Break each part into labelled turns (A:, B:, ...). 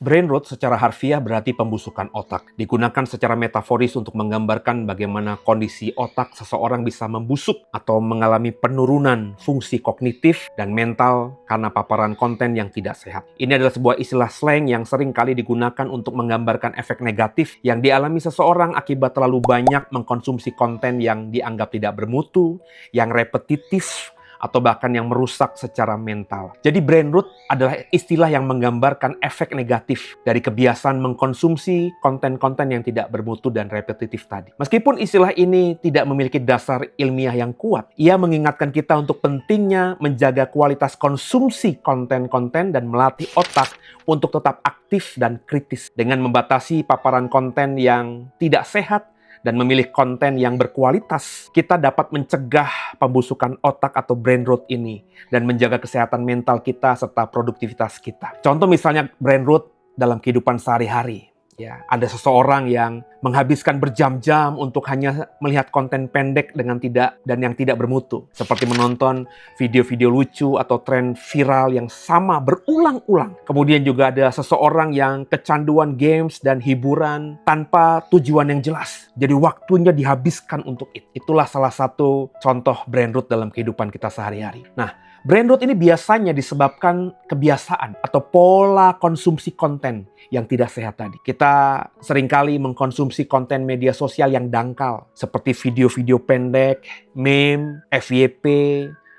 A: Brain rot secara harfiah berarti pembusukan otak. Digunakan secara metaforis untuk menggambarkan bagaimana kondisi otak seseorang bisa membusuk atau mengalami penurunan fungsi kognitif dan mental karena paparan konten yang tidak sehat. Ini adalah sebuah istilah slang yang sering kali digunakan untuk menggambarkan efek negatif yang dialami seseorang akibat terlalu banyak mengkonsumsi konten yang dianggap tidak bermutu, yang repetitif, atau bahkan yang merusak secara mental. Jadi brain rot adalah istilah yang menggambarkan efek negatif dari kebiasaan mengkonsumsi konten-konten yang tidak bermutu dan repetitif tadi. Meskipun istilah ini tidak memiliki dasar ilmiah yang kuat, ia mengingatkan kita untuk pentingnya menjaga kualitas konsumsi konten-konten dan melatih otak untuk tetap aktif dan kritis dengan membatasi paparan konten yang tidak sehat dan memilih konten yang berkualitas. Kita dapat mencegah pembusukan otak atau brain rot ini dan menjaga kesehatan mental kita serta produktivitas kita. Contoh misalnya brain rot dalam kehidupan sehari-hari. Ya, ada seseorang yang menghabiskan berjam-jam untuk hanya melihat konten pendek yang tidak bermutu, seperti menonton video-video lucu atau tren viral yang sama berulang-ulang. Kemudian juga ada seseorang yang kecanduan games dan hiburan tanpa tujuan yang jelas. Jadi waktunya dihabiskan untuk itu. Itulah salah satu contoh brain rot dalam kehidupan kita sehari-hari. Nah, brain rot ini biasanya disebabkan kebiasaan atau pola konsumsi konten yang tidak sehat tadi. Kita seringkali mengkonsumsi konten media sosial yang dangkal, seperti video-video pendek, meme, FYP,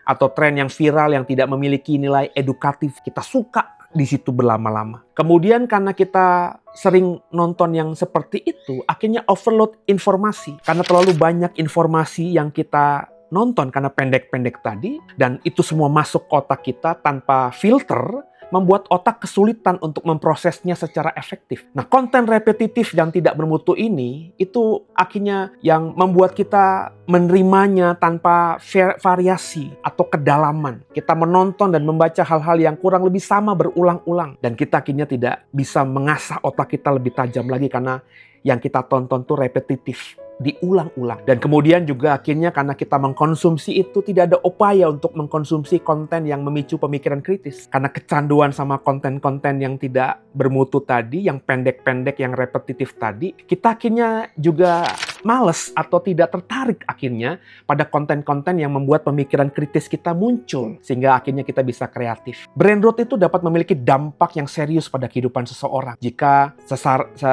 A: atau tren yang viral yang tidak memiliki nilai edukatif. Kita suka di situ berlama-lama. Kemudian karena kita sering nonton yang seperti itu, akhirnya overload informasi. Karena terlalu banyak informasi yang kita nonton karena pendek-pendek tadi, dan itu semua masuk otak kita tanpa filter, membuat otak kesulitan untuk memprosesnya secara efektif. Nah, konten repetitif yang tidak bermutu ini, itu akhirnya yang membuat kita menerimanya tanpa variasi atau kedalaman. Kita menonton dan membaca hal-hal yang kurang lebih sama berulang-ulang. Dan kita akhirnya tidak bisa mengasah otak kita lebih tajam lagi karena yang kita tonton tuh repetitif, diulang-ulang. Dan kemudian juga akhirnya karena kita mengkonsumsi itu, tidak ada upaya untuk mengkonsumsi konten yang memicu pemikiran kritis. Karena kecanduan sama konten-konten yang tidak bermutu tadi, yang pendek-pendek, yang repetitif tadi, kita akhirnya juga males atau tidak tertarik akhirnya pada konten-konten yang membuat pemikiran kritis kita muncul. Sehingga akhirnya kita bisa kreatif. Brain rot itu dapat memiliki dampak yang serius pada kehidupan seseorang jika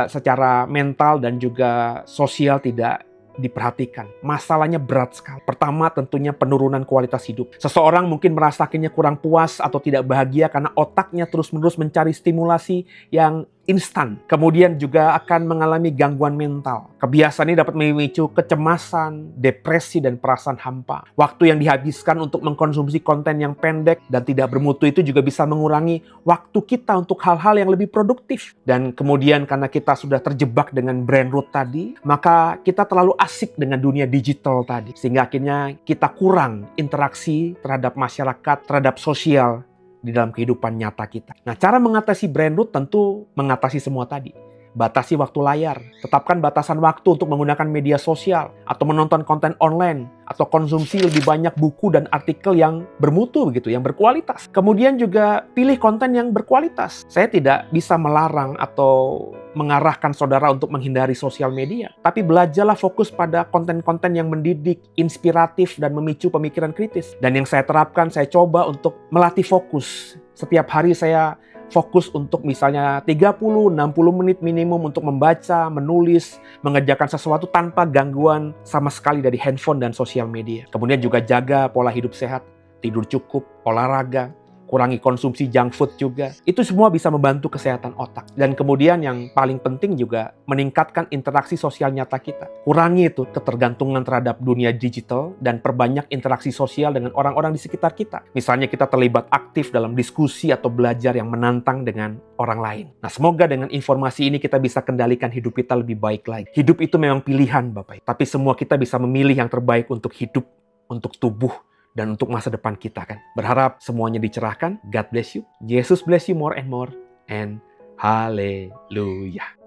A: secara mental dan juga sosial tidak diperhatikan. Masalahnya berat sekali. Pertama, tentunya penurunan kualitas hidup. Seseorang mungkin merasa akhirnya kurang puas atau tidak bahagia karena otaknya terus-menerus mencari stimulasi yang instan. Kemudian juga akan mengalami gangguan mental. Kebiasaan ini dapat memicu kecemasan, depresi, dan perasaan hampa. Waktu yang dihabiskan untuk mengkonsumsi konten yang pendek dan tidak bermutu itu juga bisa mengurangi waktu kita untuk hal-hal yang lebih produktif. Dan kemudian karena kita sudah terjebak dengan brain rot tadi, maka kita terlalu asik dengan dunia digital tadi. Sehingga akhirnya kita kurang interaksi terhadap masyarakat, terhadap sosial di dalam kehidupan nyata kita. Nah, cara mengatasi brain rot tentu mengatasi semua tadi. Batasi waktu layar, tetapkan batasan waktu untuk menggunakan media sosial, atau menonton konten online, atau konsumsi lebih banyak buku dan artikel yang bermutu begitu, yang berkualitas. Kemudian juga pilih konten yang berkualitas. Saya tidak bisa melarang atau mengarahkan saudara untuk menghindari sosial media, tapi belajarlah fokus pada konten-konten yang mendidik, inspiratif, dan memicu pemikiran kritis. Dan yang saya terapkan, saya coba untuk melatih fokus. Setiap hari saya fokus untuk misalnya 30-60 menit minimum untuk membaca, menulis, mengerjakan sesuatu tanpa gangguan sama sekali dari handphone dan sosial media. Kemudian juga jaga pola hidup sehat, tidur cukup, olahraga, kurangi konsumsi junk food juga. Itu semua bisa membantu kesehatan otak. Dan kemudian yang paling penting juga meningkatkan interaksi sosial nyata kita. Kurangi itu ketergantungan terhadap dunia digital dan perbanyak interaksi sosial dengan orang-orang di sekitar kita. Misalnya kita terlibat aktif dalam diskusi atau belajar yang menantang dengan orang lain. Nah, semoga dengan informasi ini kita bisa kendalikan hidup kita lebih baik lagi. Hidup itu memang pilihan, Bapak. Tapi semua kita bisa memilih yang terbaik untuk hidup, untuk tubuh, dan untuk masa depan kita kan. Berharap semuanya dicerahkan. God bless you. Jesus bless you more and more. And hallelujah.